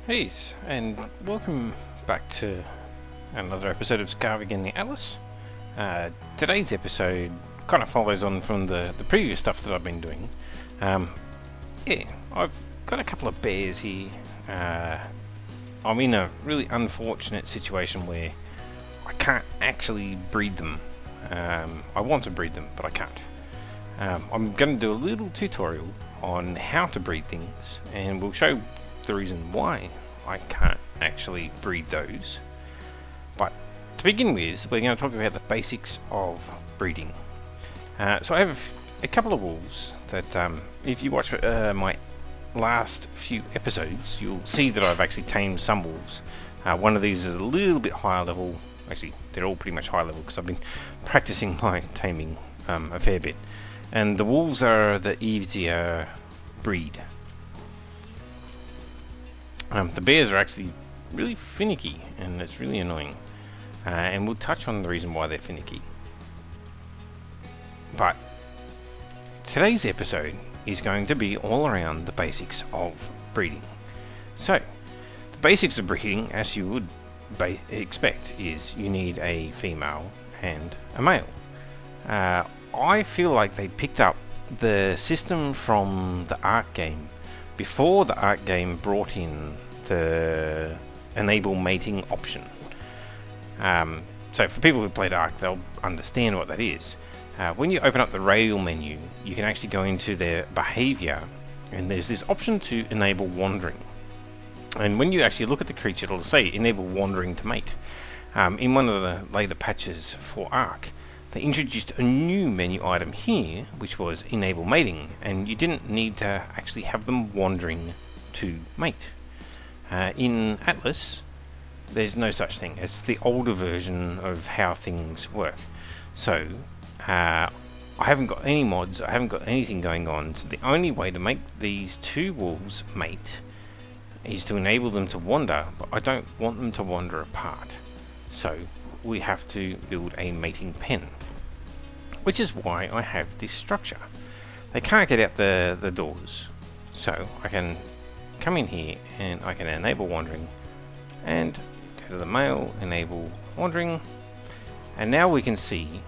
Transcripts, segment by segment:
Hey, and welcome back to another episode of Scarving in the Atlas. Today's episode kind of follows on from the previous stuff that I've been doing. Um, yeah, I've got a couple of bears here. I'm in a really unfortunate situation where I can't actually breed them. I want to breed them, but I can't. I'm going to do a little tutorial on how to breed things, and we'll show the reason why I can't actually breed those. But to begin with, we're going to talk about the basics of breeding. So I have a couple of wolves that, if you watch my last few episodes, you'll see that I've actually tamed some wolves. One of these is a little bit higher level. Actually, they're all pretty much high level because I've been practicing my taming a fair bit. And the wolves are the easier breed. The bears are actually really finicky, and it's really annoying. And we'll touch on the reason why they're finicky. But today's episode is going to be all around the basics of breeding. So, the basics of breeding, as you would expect, is you need a female and a male. I feel like they picked up the system from the Ark game before the Ark game brought in the enable mating option. So for people who played Ark, they'll understand what that is. When you open up the radial menu, you can actually go into their behavior, and there's this option to enable wandering. And when you actually look at the creature, it'll say enable wandering to mate. In one of the later patches for Ark, they introduced a new menu item here, which was enable mating, and you didn't need to actually have them wandering to mate. In Atlas, there's no such thing. It's the older version of how things work. So, I haven't got any mods, I haven't got anything going on, so the only way to make these two wolves mate is to enable them to wander, but I don't want them to wander apart. So, we have to build a mating pen, which is why I have this structure. They can't get out the doors, so I can come in here and I can enable wandering and go to the male, enable wandering, and now we can see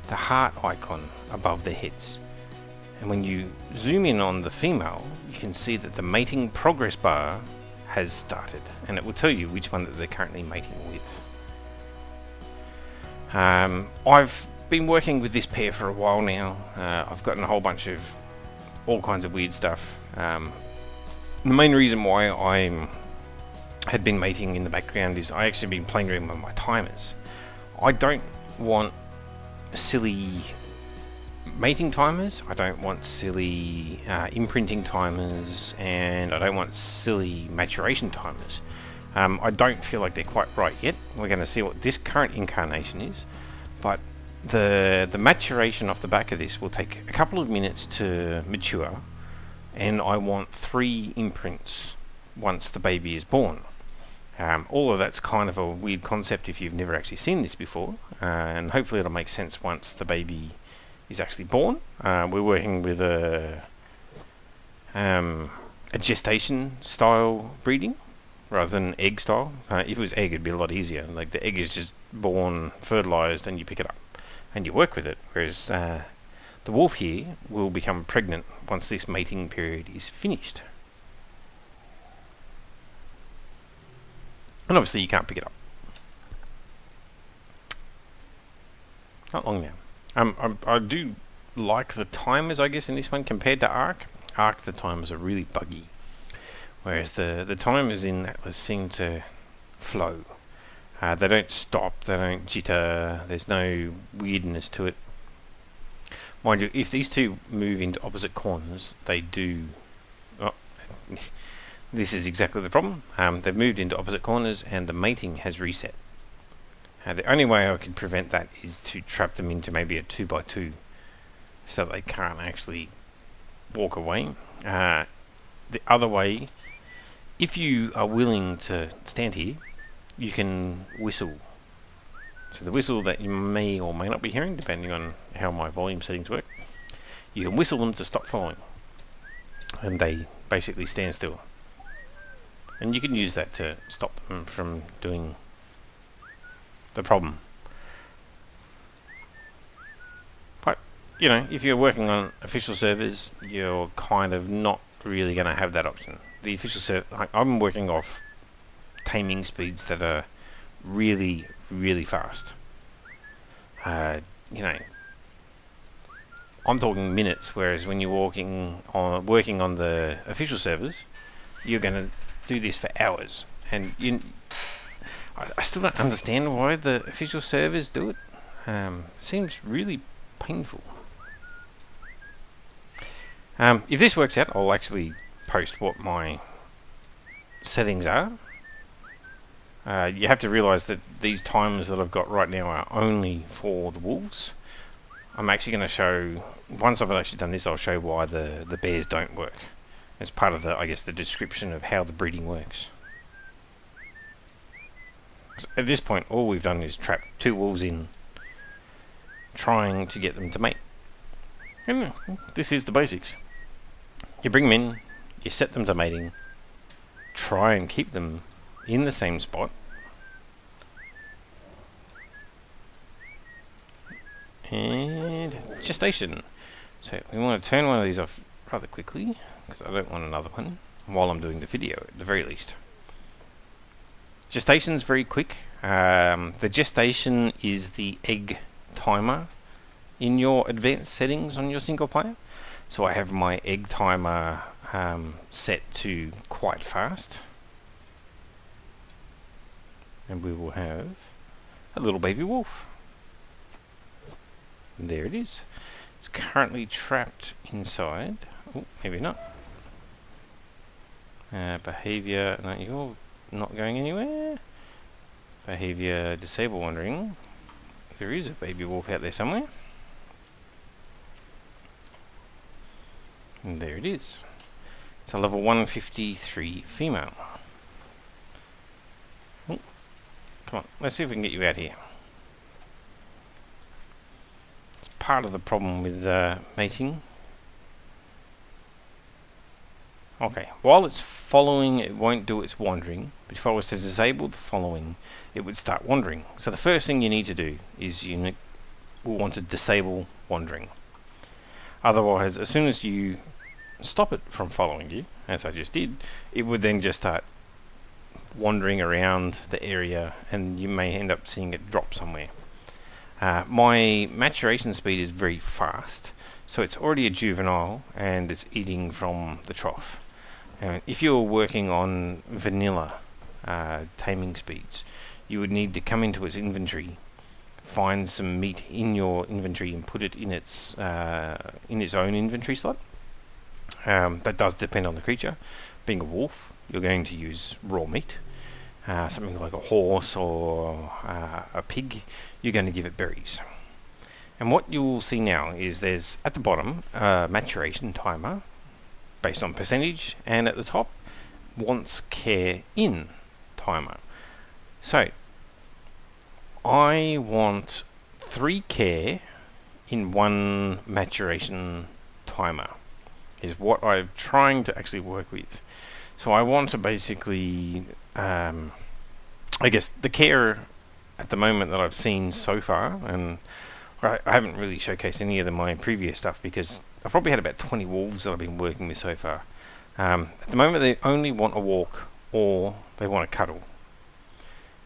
the heart icon above their heads. And when you zoom in on the female, you can see that the mating progress bar has started, and it will tell you which one that they're currently mating with. I've been working with this pair for a while now. I've gotten a whole bunch of all kinds of weird stuff. The main reason why I had been mating in the background is I actually been playing around with my timers. I don't want silly mating timers, I don't want silly imprinting timers, and I don't want silly maturation timers. I don't feel like they're quite right yet. We're going to see what this current incarnation is, but the maturation off the back of this will take a couple of minutes to mature, and I want 3 imprints once the baby is born. All of that's kind of a weird concept if you've never actually seen this before, and hopefully it'll make sense once the baby is actually born. We're working with a gestation style breeding rather than egg style. If it was egg, it'd be a lot easier. Like, the egg is just born, fertilized, and you pick it up and you work with it, whereas the wolf here will become pregnant once this mating period is finished. And obviously you can't pick it up. Not long now. I do like the timers, I guess, in this one compared to Ark. Ark, the timers are really buggy, whereas the timers in Atlas seem to flow. They don't stop, they don't jitter, there's no weirdness to it. Mind you, if these two move into opposite corners, they do... Oh, this is exactly the problem. They've moved into opposite corners and the mating has reset. The only way I can prevent that is to trap them into maybe a 2x2 so that they can't actually walk away. The other way, if you are willing to stand here, you can whistle. So the whistle that you may or may not be hearing, depending on how my volume settings work, you can whistle them to stop following, and they basically stand still. And you can use that to stop them from doing the problem. But, you know, if you're working on official servers, you're kind of not really going to have that option. The official server, I'm working off taming speeds that are really, really fast. You know, I'm talking minutes, whereas when you're working on the official servers, you're going to do this for hours. And I still don't understand why the official servers do it. Seems really painful. If this works out, I'll actually post what my settings are. You have to realise that these timers that I've got right now are only for the wolves. I'm actually going to show, once I've actually done this, I'll show why the bears don't work. It's part of the, I guess, the description of how the breeding works. So at this point, all we've done is trap 2 wolves in, trying to get them to mate. And this is the basics. You bring them in, you set them to mating, try and keep them in the same spot, and gestation. So we want to turn one of these off rather quickly, because I don't want another one while I'm doing the video, at the very least. Gestation's very quick. The gestation is the egg timer in your advanced settings on your single player. So I have my egg timer set to quite fast. And we will have a little baby wolf. And there it is. It's currently trapped inside. Oh, maybe not. Behavior. No, you're not going anywhere. Behavior disable wandering. There is a baby wolf out there somewhere. And there it is. It's a level 153 female. Oh, come on, let's see if we can get you out here. It's part of the problem with mating. Okay, while it's following, it won't do its wandering, but if I was to disable the following, it would start wandering. So the first thing you need to do is you will want to disable wandering. Otherwise, as soon as you stop it from following you, as I just did, it would then just start wandering around the area, and you may end up seeing it drop somewhere. My maturation speed is very fast, so it's already a juvenile and it's eating from the trough. And if you're working on vanilla taming speeds, you would need to come into its inventory, find some meat in your inventory and put it in its own inventory slot. That does depend on the creature. Being a wolf, you're going to use raw meat. Something like a horse or a pig, you're going to give it berries. And what you will see now is there's at the bottom a maturation timer based on percentage, and at the top wants care in timer. So I want 3 care in 1 maturation timer is what I'm trying to actually work with. So I want to basically I guess the care at the moment that I've seen so far, and I haven't really showcased any of my previous stuff because I've probably had about 20 wolves that I've been working with so far. At the moment they only want a walk or they want a cuddle.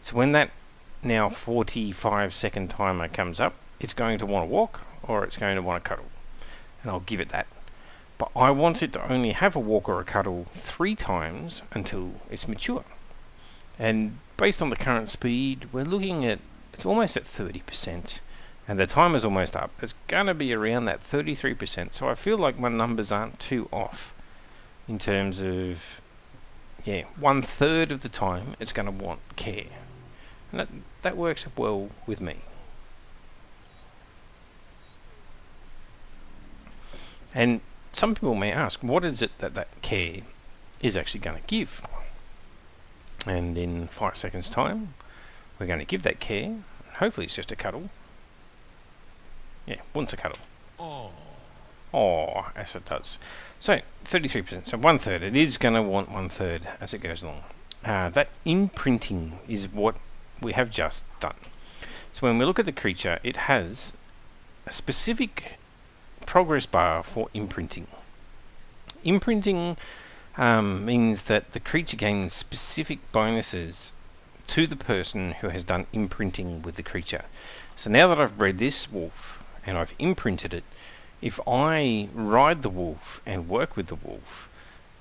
So when that now 45-second timer comes up, it's going to want to walk or it's going to want to cuddle, and I'll give it that. But I want it to only have a walk or a cuddle 3 times until it's mature. And based on the current speed, we're looking at, it's almost at 30%, and the timer's almost up. It's going to be around that 33%, so I feel like my numbers aren't too off in terms of, yeah, 1/3 of the time it's going to want care. And that works well with me. And some people may ask, what is it that care is actually going to give? And in 5 seconds time, we're going to give that care. Hopefully it's just a cuddle. Yeah, wants a cuddle. Yes it does. So 33%, so 1/3. It is going to want 1/3 as it goes along. that imprinting is what we have just done. So when we look at the creature, it has a specific progress bar for imprinting. Imprinting means that the creature gains specific bonuses to the person who has done imprinting with the creature. So now that I've bred this wolf and I've imprinted it, if I ride the wolf and work with the wolf,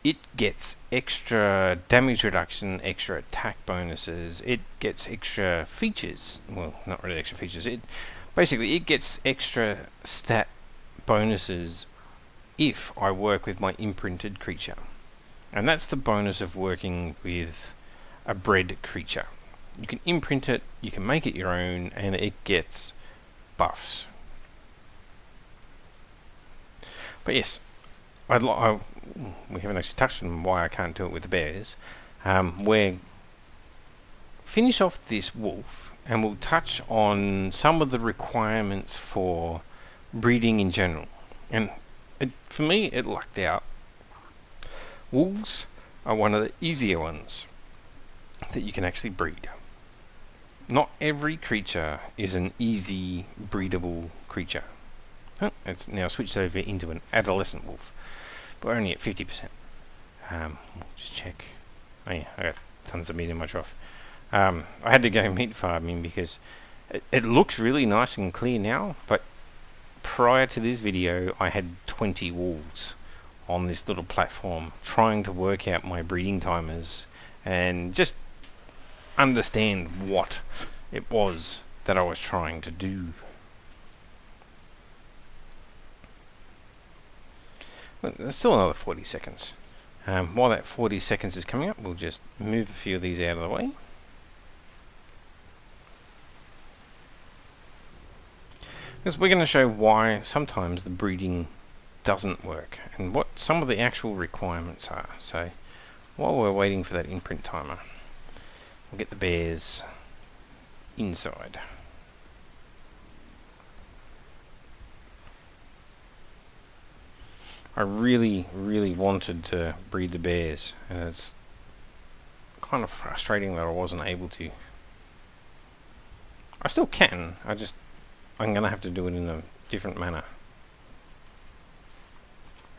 it gets extra damage reduction, extra attack bonuses, it gets extra features. Well, not really extra features. It gets extra stat bonuses if I work with my imprinted creature. And that's the bonus of working with a bred creature. You can imprint it, you can make it your own, and it gets buffs. But yes, we haven't actually touched on why I can't do it with the bears. We'll finish off this wolf, and we'll touch on some of the requirements for breeding in general. And for me, it lucked out. Wolves are one of the easier ones that you can actually breed. Not every creature is an easy breedable creature. It's now switched over into an adolescent wolf, but we're only at 50%. We'll just check. Oh yeah, I got tons of meat in my trough. I had to go meat farming because it looks really nice and clear now, but prior to this video I had 20 wolves on this little platform trying to work out my breeding timers and just understand what it was that I was trying to do. Well, there's still another 40 seconds. While that 40 seconds is coming up, we'll just move a few of these out of the way. Because we're going to show why sometimes the breeding doesn't work and what some of the actual requirements are. So while we're waiting for that imprint timer, we'll get the bears inside. I really wanted to breed the bears, and it's kind of frustrating that I wasn't able to. I still can, I'm going to have to do it in a different manner.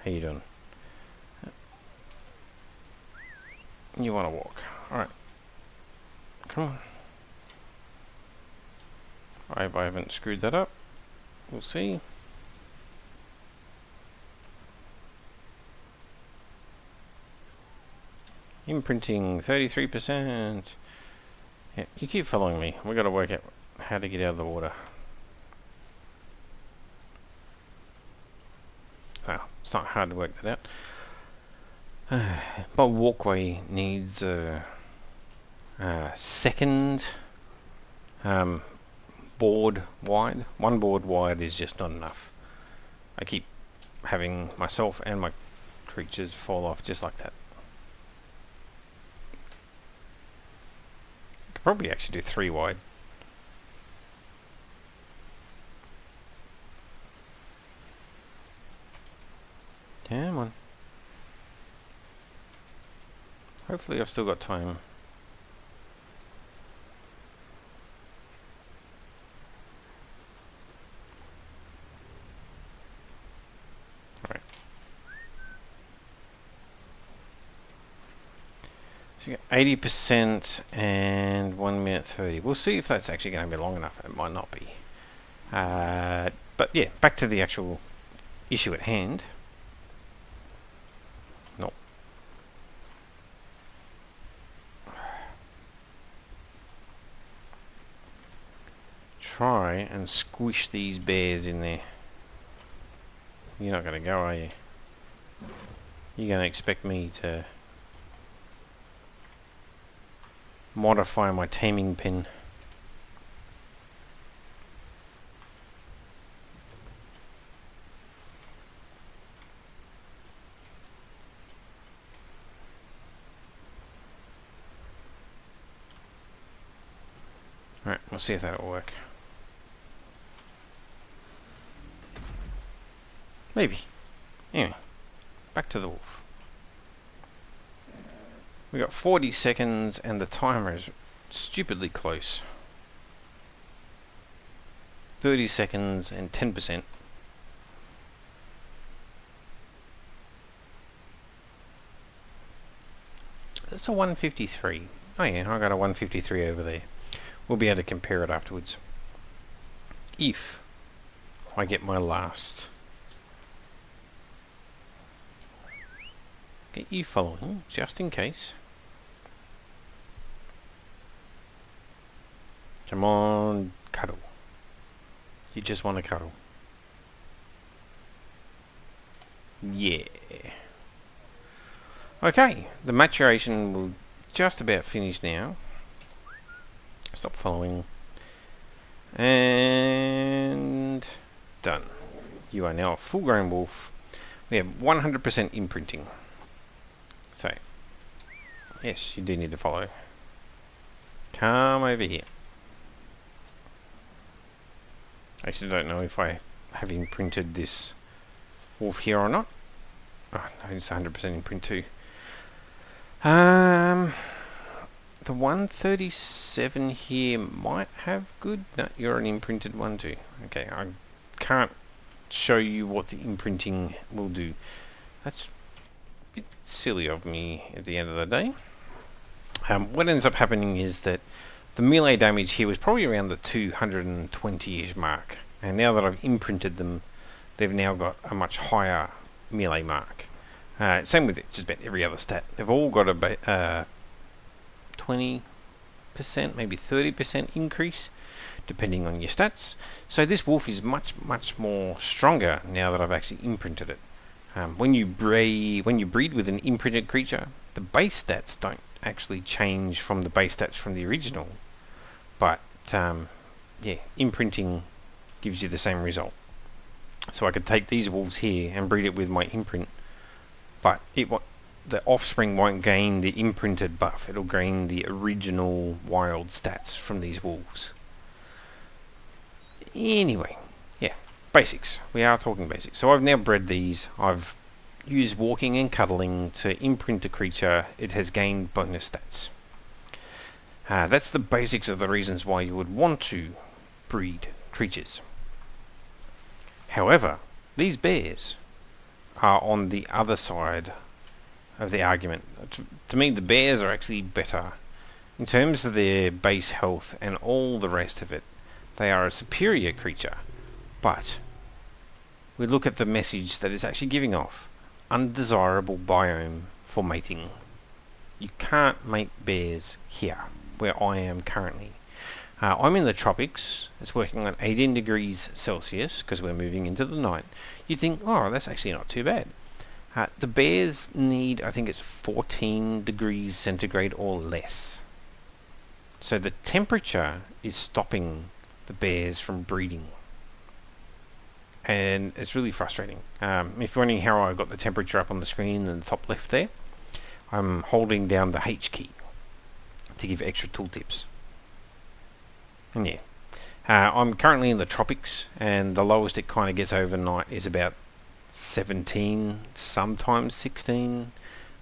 How you doing? You want to walk. Alright. Come on. I hope I haven't screwed that up. We'll see. Imprinting 33%. Yeah, you keep following me. We've got to work out how to get out of the water. Well, it's not hard to work that out. My walkway needs a second board wide. One board wide is just not enough. I keep having myself and my creatures fall off just like that. I could probably actually do 3 wide. Come on. Hopefully I've still got time. Alright. So you got 80% and 1 minute 30. We'll see if that's actually going to be long enough. It might not be. But yeah, back to the actual issue at hand. Nope. Try and squish these bears in there. You're not going to go, are you? You're going to expect me to modify my taming pen. Alright, we'll see if that'll work. Maybe. Anyway, back to the wolf. We got 40 seconds and the timer is stupidly close. 30 seconds and 10%. That's a 153. Oh yeah, I got a 153 over there. We'll be able to compare it afterwards. If I get my last. Get you following, just in case. Come on, cuddle. You just want to cuddle. Yeah. Okay, the maturation will just about finish now. Stop following. And done. You are now a full-grown wolf. We have 100% imprinting. So, yes, you do need to follow. Come over here. I actually don't know if I have imprinted this wolf here or not. Oh, no, it's 100% imprint too. The 137 here might have good. No, you're an imprinted one too. Okay, I can't show you what the imprinting will do. That's a bit silly of me at the end of the day. What ends up happening is that the melee damage here was probably around the 220-ish mark. And now that I've imprinted them, they've now got a much higher melee mark. Same with just about every other stat. They've all got a 20%, maybe 30% increase, depending on your stats. So this wolf is much more stronger now that I've actually imprinted it. When you breed with an imprinted creature, the base stats don't actually change from the base stats from the original, but yeah, imprinting gives you the same result. So I could take these wolves here and breed it with my imprint, but the offspring won't gain the imprinted buff. It'll gain the original wild stats from these wolves. Anyway, yeah, basics. We are talking basics. So I've now bred these. I've used walking and cuddling to imprint a creature. It has gained bonus stats. That's the basics of the reasons why you would want to breed creatures. However, these bears are on the other side of the argument. To me, the bears are actually better in terms of their base health and all the rest of it. They are a superior creature, but we look at the message that it's actually giving off. Undesirable biome for mating. You can't mate bears here, where I am currently. I'm in the tropics. It's working on 18 degrees Celsius because we're moving into the night. You'd think, oh, that's actually not too bad. The bears need, I think it's 14 degrees centigrade or less. So the temperature is stopping the bears from breeding. And it's really frustrating. If you're wondering how I got the temperature up on the screen in the top left there, I'm holding down the H key to give extra tooltips. And yeah, I'm currently in the tropics, and the lowest it kind of gets overnight is about 17, sometimes 16.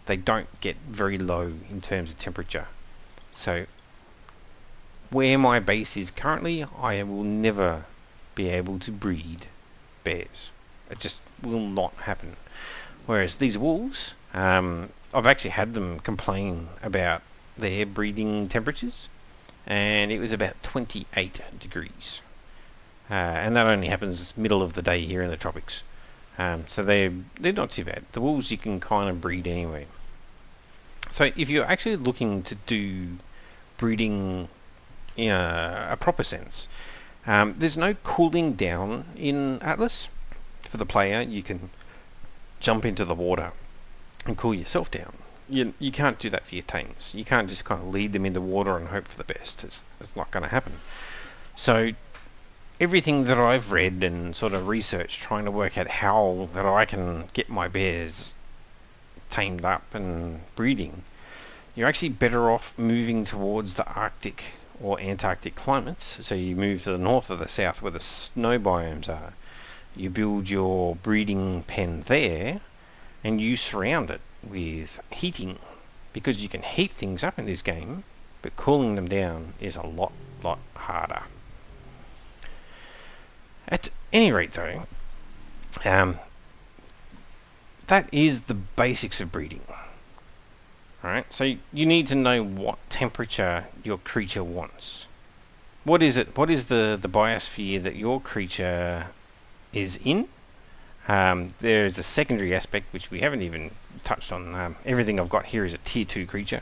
They don't get very low in terms of temperature. So where my base is currently, I will never be able to breed bears. It just will not happen. Whereas these wolves, I've actually had them complain about their breeding temperatures, and it was about 28 degrees. And that only happens middle of the day here in the tropics. So they're not too bad. The wolves you can kind of breed anyway. So if you're actually looking to do breeding in a proper sense, there's no cooling down in Atlas. For the player, you can jump into the water and cool yourself down. You can't do that for your tames. You can't just kind of lead them into water and hope for the best. It's not going to happen. So everything that I've read and sort of researched, trying to work out how that I can get my bears tamed up and breeding, you're actually better off moving towards the Arctic or Antarctic climates. So you move to the north or the south where the snow biomes are. You build your breeding pen there and you surround it with heating, because you can heat things up in this game, but cooling them down is a lot harder. At any rate though, that is the basics of breeding. Alright, so you need to know what temperature your creature wants. What is it? What is the biosphere that your creature is in? There's a secondary aspect which we haven't even touched on. Everything I've got here is a tier 2 creature.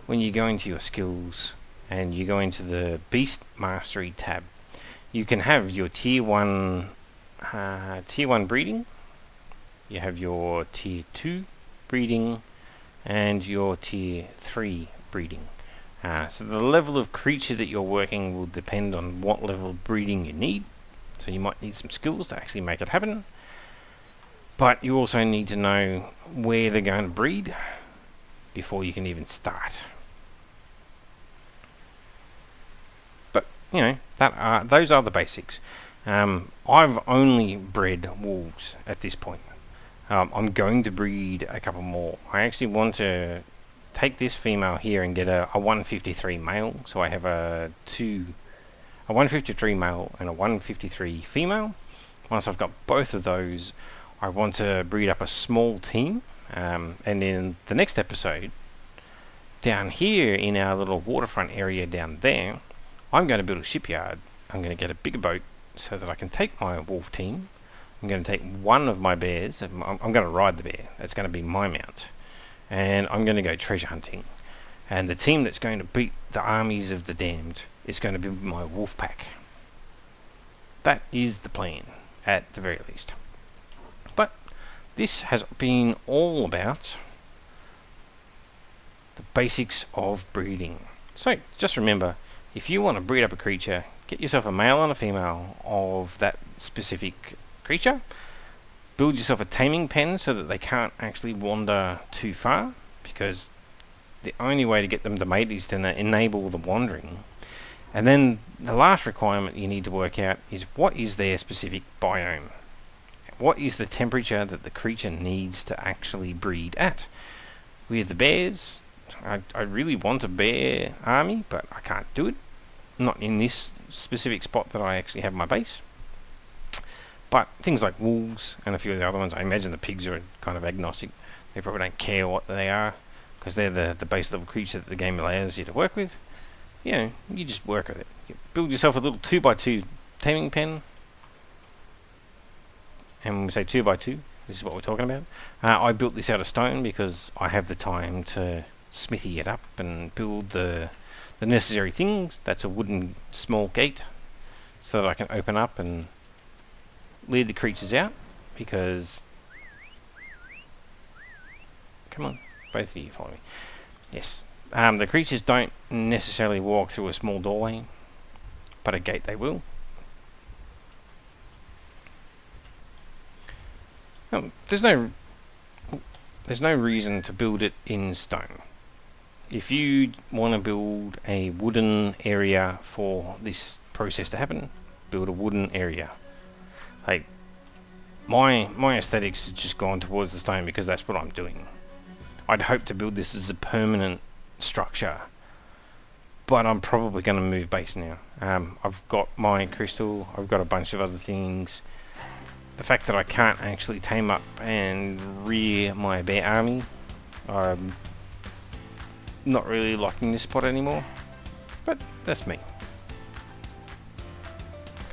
When you go into your skills and you go into the Beast Mastery tab, you can have your tier 1 breeding, you have your tier 2 breeding, and your tier 3 breeding. So the level of creature that you're working will depend on what level of breeding you need. So you might need some skills to actually make it happen. But you also need to know where they're going to breed before you can even start. But, you know, those are the basics. I've only bred wolves at this point. I'm going to breed a couple more. I actually want to take this female here and get a 153 male. So I have a 153 male and a 153 female. Once I've got both of those, I want to breed up a small team. And in the next episode, down here in our little waterfront area down there, I'm going to build a shipyard. I'm going to get a bigger boat so that I can take my wolf team. I'm going to take one of my bears. I'm going to ride the bear. That's going to be my mount. And I'm going to go treasure hunting. And the team that's going to beat the armies of the damned is going to be my wolf pack. That is the plan, at the very least. But this has been all about the basics of breeding. So just remember, if you want to breed up a creature, get yourself a male and a female of that specific creature. Build yourself a taming pen so that they can't actually wander too far, because the only way to get them to mate is to enable the wandering. And then the last requirement you need to work out is what is their specific biome. What is the temperature that the creature needs to actually breed at? With the bears, I really want a bear army, but I can't do it. Not in this specific spot that I actually have my base. But things like wolves and a few of the other ones, I imagine the pigs are kind of agnostic. They probably don't care what they are, because they're the base level creature that the game allows you to work with. You know, you just work with it. You build yourself a little 2x2 taming pen. And when we say 2x2, this is what we're talking about. I built this out of stone because I have the time to smithy it up and build the necessary things. That's a wooden small gate so that I can open up and lead the creatures out, because come on, both of you follow me. Yes, the creatures don't necessarily walk through a small doorway, but a gate they will. There's no reason to build it in stone. If you want to build a wooden area for this process to happen, build a wooden area. Like, my aesthetics has just gone towards the stone because that's what I'm doing. I'd hope to build this as a permanent structure, but I'm probably going to move base now. I've got my crystal, I've got a bunch of other things. The fact that I can't actually tame up and rear my bear army, I'm not really liking this spot anymore, but that's me.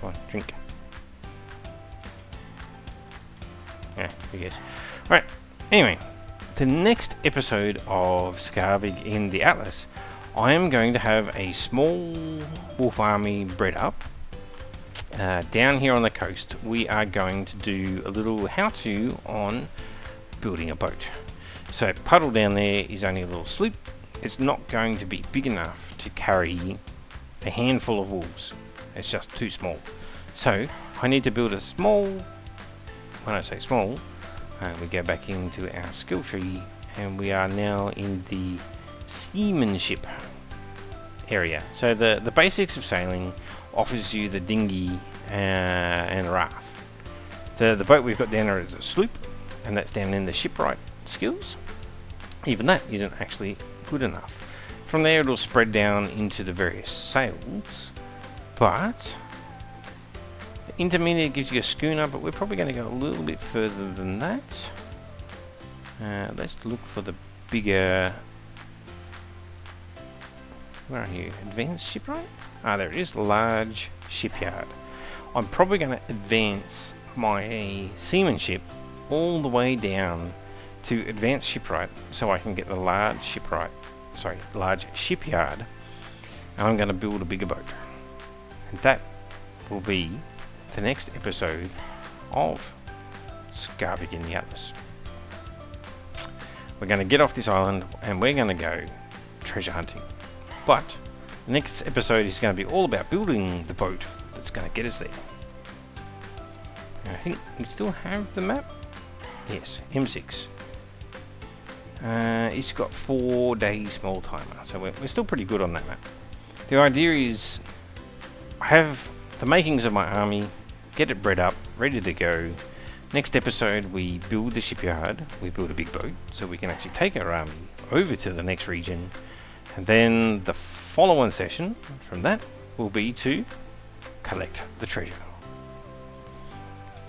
Come on, drink. Yeah, who cares? Alright, anyway, the next episode of Skaarvik in the Atlas, I am going to have a small wolf army bred up. Down here on the coast, we are going to do a little how-to on building a boat. So Puddle down there is only a little sloop. It's not going to be big enough to carry a handful of wolves. It's just too small. So I need to build a small, when I say small, we go back into our skill tree and we are now in the seamanship area. So the basics of sailing offers you the dinghy and raft. The boat we've got down there is a sloop, and that's down in the shipwright skills. even that isn't actually good enough. From there it'll spread down into the various sails, but the intermediate gives you a schooner, but we're probably going to go a little bit further than that. Let's look for the bigger... Where are you? Advanced shipyard? Ah, there it is. Large shipyard. I'm probably going to advance my seamanship all the way down to advanced shipwright so I can get the large shipyard. And I'm going to build a bigger boat. And that will be the next episode of Skarvik in the Atlas. We're going to get off this island and we're going to go treasure hunting. But the next episode is going to be all about building the boat that's going to get us there. And I think we still have the map. Yes, M6. It's got 4 days small timer, so we're still pretty good on that map. The idea is I have the makings of my army, get it bred up, ready to go. Next episode we build the shipyard, we build a big boat so we can actually take our army over to the next region, and then the following session from that will be to collect the treasure.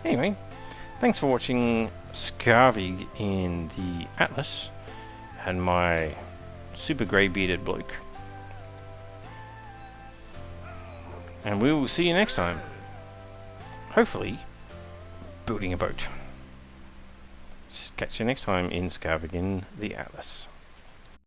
Anyway, thanks for watching Skarvik in the Atlas and my super grey bearded bloke. And we will see you next time. Hopefully, building a boat. Catch you next time in Skarvik in the Atlas.